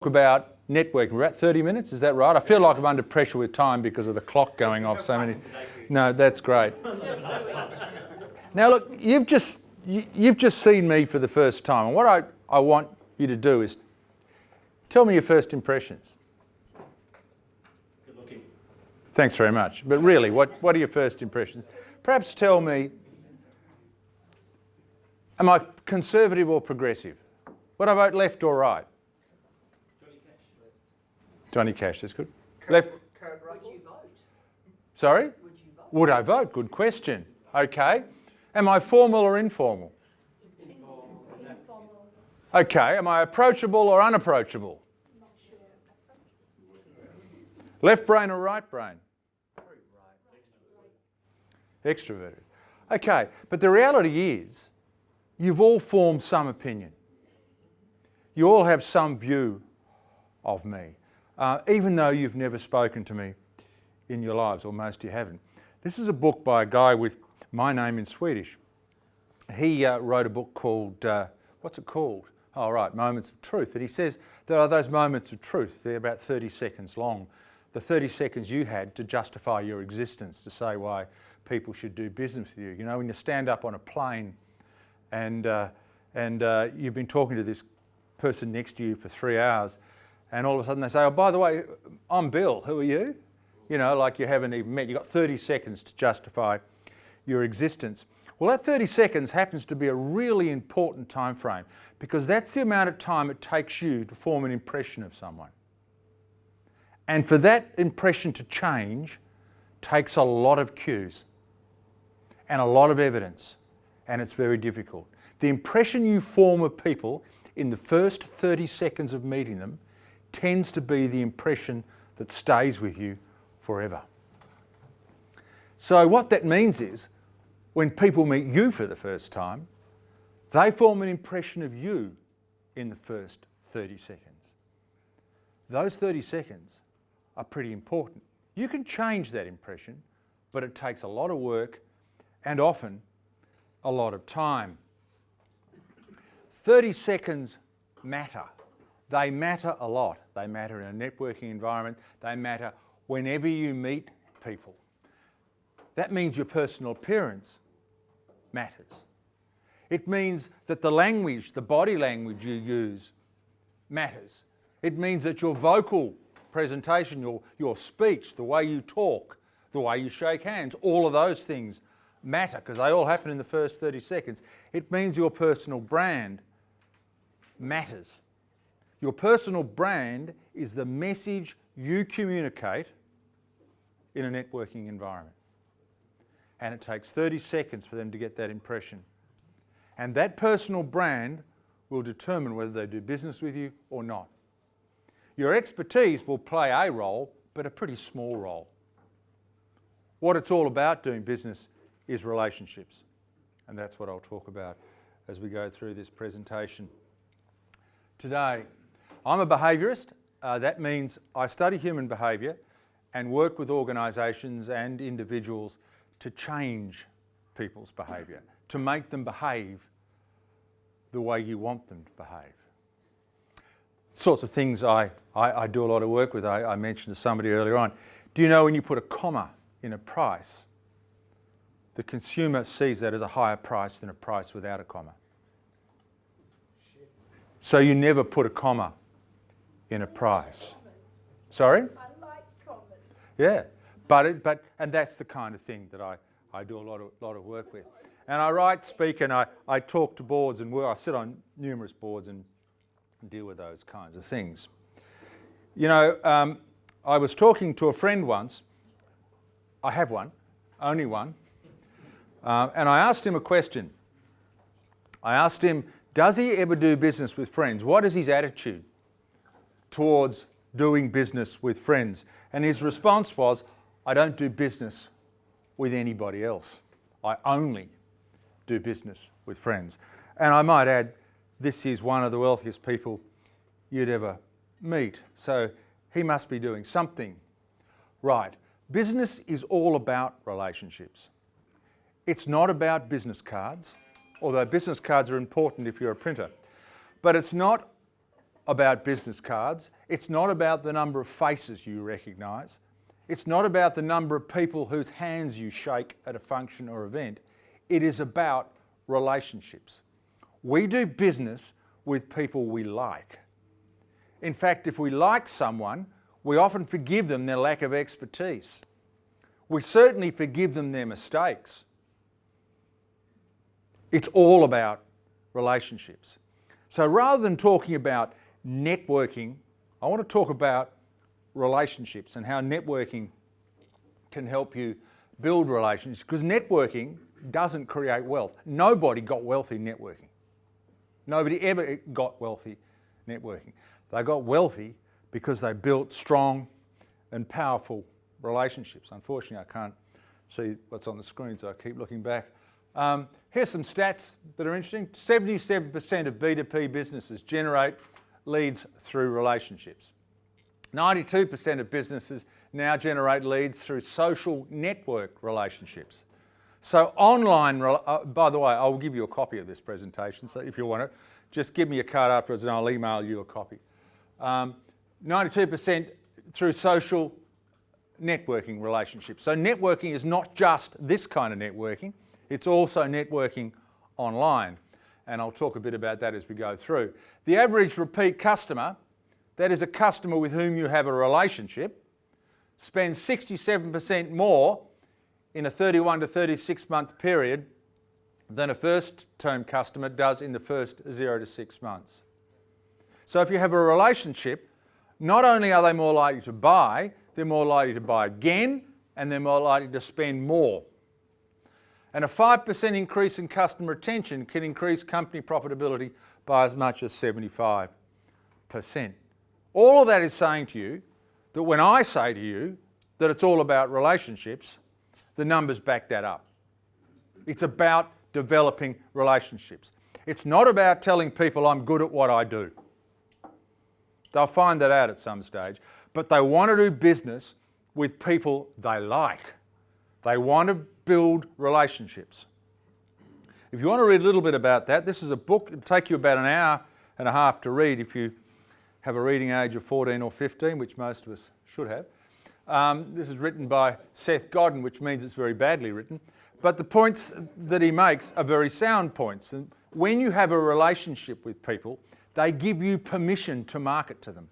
About networking. We're at 30 minutes, is that right? I feel like I'm under pressure with time because of the clock going off so many. No, that's great. Now look, you've just seen me for the first time, and what I want you to do is tell me your first impressions. Good looking. Thanks very much. But really, what are your first impressions? Perhaps tell me, am I conservative or progressive? Would I vote left or right? Johnny Cash, that's good. Left. Would you vote? Sorry? Would you vote? Would I vote? Good question. Okay. Am I formal or informal? Informal. Okay. Am I approachable or unapproachable? Not sure. Left brain or right brain? Extroverted. Okay. But the reality is, you've all formed some opinion. You all have some view of me. Even though you've never spoken to me in your lives, or most of you haven't. This is a book by a guy with my name in Swedish. He wrote a book called, what's it called? Oh, right, Moments of Truth. And he says there are those moments of truth. They're about 30 seconds long. The 30 seconds you had to justify your existence, to say why people should do business with you. You know, when you stand up on a plane and you've been talking to this person next to you for 3 hours, and all of a sudden they say, oh, by the way, I'm Bill, who are you? You know, like you haven't even met. You've got 30 seconds to justify your existence. Well, that 30 seconds happens to be a really important time frame, because that's the amount of time it takes you to form an impression of someone. And for that impression to change takes a lot of cues and a lot of evidence, and it's very difficult. The impression you form of people in the first 30 seconds of meeting them tends to be the impression that stays with you forever. So what that means is, when people meet you for the first time, they form an impression of you in the first 30 seconds. Those 30 seconds are pretty important. You can change that impression, but it takes a lot of work and often a lot of time. 30 seconds matter. They matter a lot. They matter in a networking environment. They matter whenever you meet people. That means your personal appearance matters. It means that the language, the body language you use matters. It means that your vocal presentation, your speech, the way you talk, the way you shake hands, all of those things matter, because they all happen in the first 30 seconds. It means your personal brand matters. Your personal brand is the message you communicate in a networking environment. And it takes 30 seconds for them to get that impression. And that personal brand will determine whether they do business with you or not. Your expertise will play a role, but a pretty small role. What it's all about doing business is relationships. And that's what I'll talk about as we go through this presentation today. I'm a behaviourist. That means I study human behaviour and work with organisations and individuals to change people's behaviour, to make them behave the way you want them to behave. Sorts of things I do a lot of work with. I mentioned to somebody earlier on. Do you know when you put a comma in a price, the consumer sees that as a higher price than a price without a comma? So you never put a comma in a price. Sorry? I like comments. Yeah, and that's the kind of thing that I do a lot of work with. And I write, speak, and I talk to boards and I sit on numerous boards and deal with those kinds of things. You know, I was talking to a friend once. I have one, only one. And I asked him a question. I asked him, does he ever do business with friends? What is his attitude towards doing business with friends? And his response was, I don't do business with anybody else. I only do business with friends. And I might add, this is one of the wealthiest people you'd ever meet. So he must be doing something right. Business is all about relationships. It's not about business cards, although business cards are important if you're a printer. But it's not about business cards. It's not about the number of faces you recognise. It's not about the number of people whose hands you shake at a function or event. It is about relationships. We do business with people we like. In fact, if we like someone, we often forgive them their lack of expertise. We certainly forgive them their mistakes. It's all about relationships. So rather than talking about networking, I want to talk about relationships and how networking can help you build relationships, because networking doesn't create wealth. Nobody got wealthy networking. Nobody ever got wealthy networking. They got wealthy because they built strong and powerful relationships. Unfortunately, I can't see what's on the screen, so I keep looking back. Here's some stats that are interesting. 77% of B2B businesses generate leads through relationships. 92% of businesses now generate leads through social network relationships. So online, by the way, I'll give you a copy of this presentation, so if you want it, just give me a card afterwards and I'll email you a copy. 92% through social networking relationships. So networking is not just this kind of networking, it's also networking online. And I'll talk a bit about that as we go through. The average repeat customer, that is a customer with whom you have a relationship, spends 67% more in a 31 to 36 month period than a first-term customer does in the first 0 to 6 months. So if you have a relationship, not only are they more likely to buy, they're more likely to buy again, and they're more likely to spend more. And a 5% increase in customer retention can increase company profitability by as much as 75%. All of that is saying to you that when I say to you that it's all about relationships, the numbers back that up. It's about developing relationships. It's not about telling people I'm good at what I do. They'll find that out at some stage, but they want to do business with people they like. They want to build relationships. If you want to read a little bit about that, this is a book. It'll take you about an hour and a half to read if you have a reading age of 14 or 15, which most of us should have. This is written by Seth Godin, which means it's very badly written. But the points that he makes are very sound points. And when you have a relationship with people, they give you permission to market to them.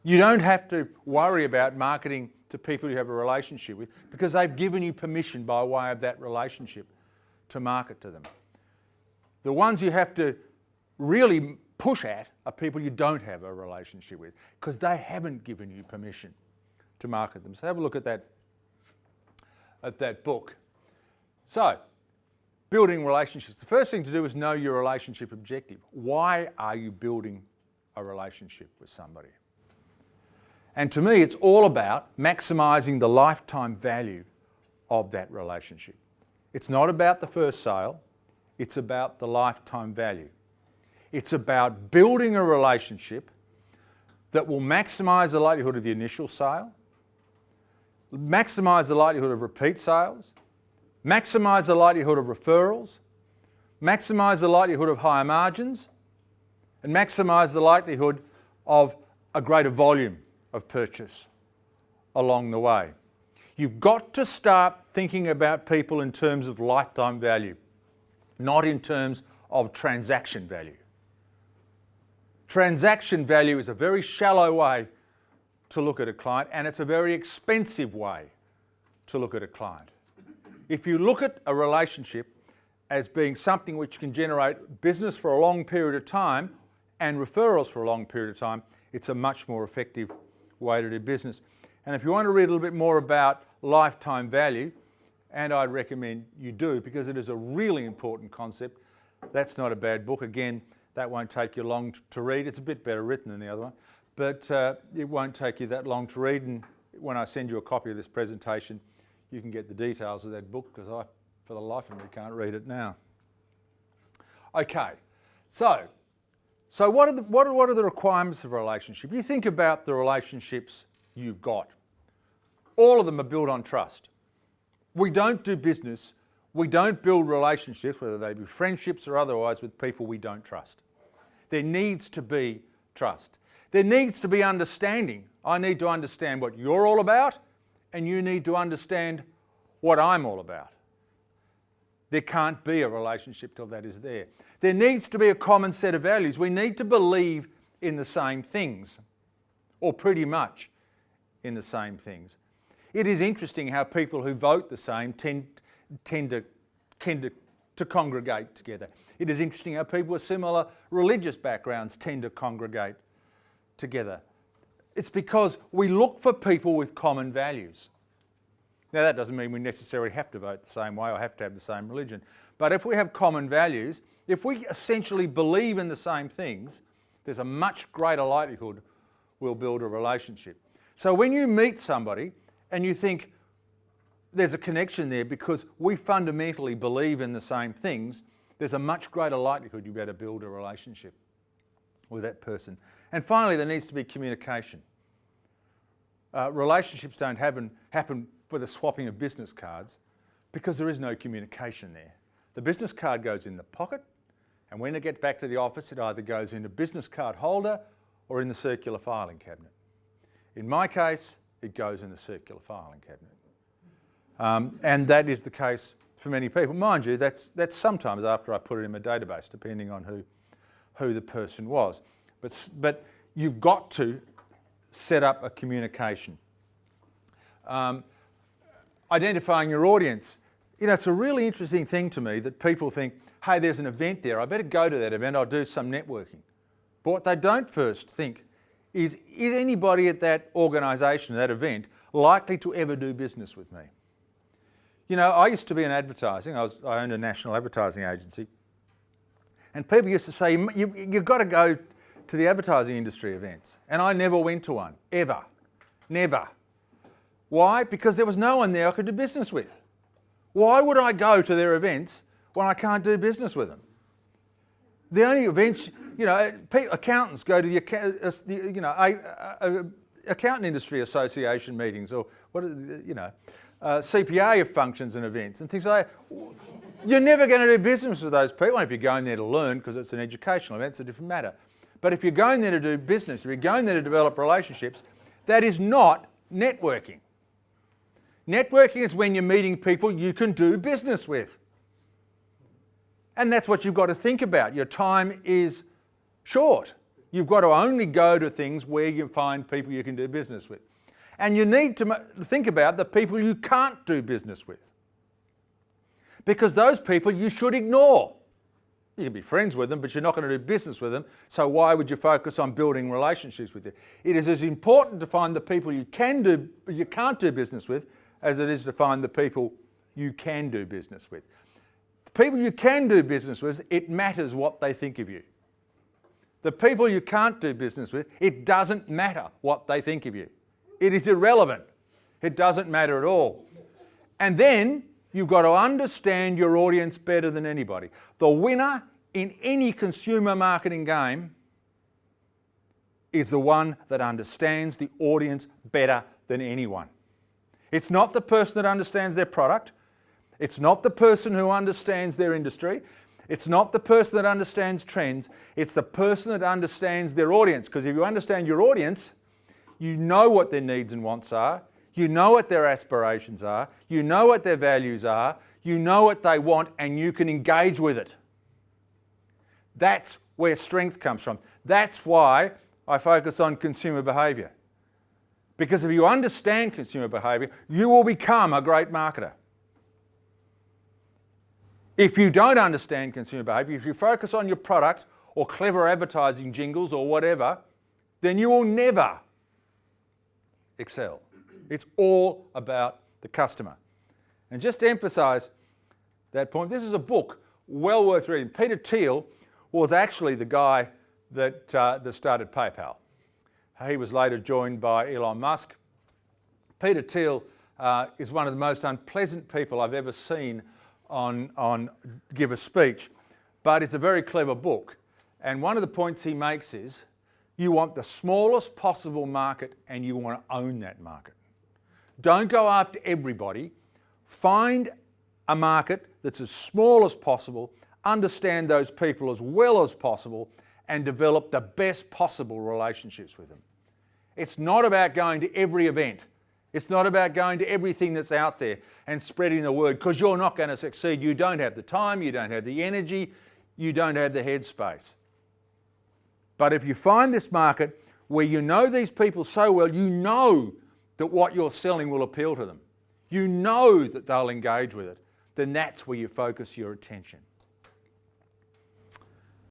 You don't have to worry about marketing to people you have a relationship with because they've given you permission by way of that relationship to market to them. The ones you have to really push at are people you don't have a relationship with because they haven't given you permission to market them. So have a look at that book. So, building relationships. The first thing to do is know your relationship objective. Why are you building a relationship with somebody? And to me, it's all about maximising the lifetime value of that relationship. It's not about the first sale, it's about the lifetime value. It's about building a relationship that will maximise the likelihood of the initial sale, maximise the likelihood of repeat sales, maximise the likelihood of referrals, maximise the likelihood of higher margins, and maximise the likelihood of a greater volume of purchase along the way. You've got to start thinking about people in terms of lifetime value, not in terms of transaction value. Transaction value is a very shallow way to look at a client, and it's a very expensive way to look at a client. If you look at a relationship as being something which can generate business for a long period of time and referrals for a long period of time, it's a much more effective way to do business. And if you want to read a little bit more about lifetime value, and I'd recommend you do because it is a really important concept, that's not a bad book. Again, that won't take you long to read. It's a bit better written than the other one, but it won't take you that long to read. And when I send you a copy of this presentation, you can get the details of that book because I, for the life of me, can't read it now. Okay, so what are the requirements of a relationship? You think about the relationships you've got. All of them are built on trust. We don't do business, we don't build relationships, whether they be friendships or otherwise, with people we don't trust. There needs to be trust. There needs to be understanding. I need to understand what you're all about, and you need to understand what I'm all about. There can't be a relationship till that is there. There needs to be a common set of values. We need to believe in the same things, or pretty much in the same things. It is interesting how people who vote the same tend to congregate together. It is interesting how people with similar religious backgrounds tend to congregate together. It's because we look for people with common values. Now that doesn't mean we necessarily have to vote the same way or have to have the same religion. But if we have common values, if we essentially believe in the same things, there's a much greater likelihood we'll build a relationship. So when you meet somebody and you think there's a connection there because we fundamentally believe in the same things, there's a much greater likelihood you better build a relationship with that person. And finally, there needs to be communication. Relationships don't happen with the swapping of business cards because there is no communication there. The business card goes in the pocket, and when it gets back to the office, it either goes in a business card holder or in the circular filing cabinet. In my case, it goes in the circular filing cabinet. And that is the case for many people. Mind you, that's sometimes after I put it in my database, depending on who the person was. But you've got to set up a communication. Identifying your audience. You know, it's a really interesting thing to me that people think, hey, there's an event there, I better go to that event, I'll do some networking. But what they don't first think is anybody at that organisation, that event, likely to ever do business with me? You know, I used to be in advertising, I owned a national advertising agency, and people used to say, you've got to go to the advertising industry events. And I never went to one, ever, never. Why? Because there was no one there I could do business with. Why would I go to their events when I can't do business with them? The only events, you know, accountants go to the accountant industry association meetings, or CPA functions and events and things like that. You're never going to do business with those people. And if you're going there to learn, because it's an educational event, it's a different matter. But if you're going there to do business, if you're going there to develop relationships, that is not networking. Networking is when you're meeting people you can do business with. And that's what you've got to think about. Your time is short. You've got to only go to things where you find people you can do business with. And you need to think about the people you can't do business with. Because those people you should ignore. You can be friends with them, but you're not going to do business with them, so why would you focus on building relationships with them? It is as important to find the people you can't do business with as it is to find the people you can do business with. The people you can do business with, it matters what they think of you. The people you can't do business with, it doesn't matter what they think of you. It is irrelevant. It doesn't matter at all. And then you've got to understand your audience better than anybody. The winner in any consumer marketing game is the one that understands the audience better than anyone. It's not the person that understands their product. It's not the person who understands their industry. It's not the person that understands trends. It's the person that understands their audience. Because if you understand your audience, you know what their needs and wants are. You know what their aspirations are. You know what their values are. You know what they want, and you can engage with it. That's where strength comes from. That's why I focus on consumer behaviour. Because if you understand consumer behaviour, you will become a great marketer. If you don't understand consumer behaviour, if you focus on your product or clever advertising jingles or whatever, then you will never excel. It's all about the customer. And just to emphasise that point, this is a book well worth reading. Peter Thiel was actually the guy that started PayPal. He was later joined by Elon Musk. Peter Thiel is one of the most unpleasant people I've ever seen on give a speech, but it's a very clever book. And one of the points he makes is, you want the smallest possible market and you want to own that market. Don't go after everybody. Find a market that's as small as possible, understand those people as well as possible, and develop the best possible relationships with them. It's not about going to every event. It's not about going to everything that's out there and spreading the word, because you're not going to succeed. You don't have the time, you don't have the energy, you don't have the headspace. But if you find this market where you know these people so well, you know that what you're selling will appeal to them, you know that they'll engage with it, then that's where you focus your attention.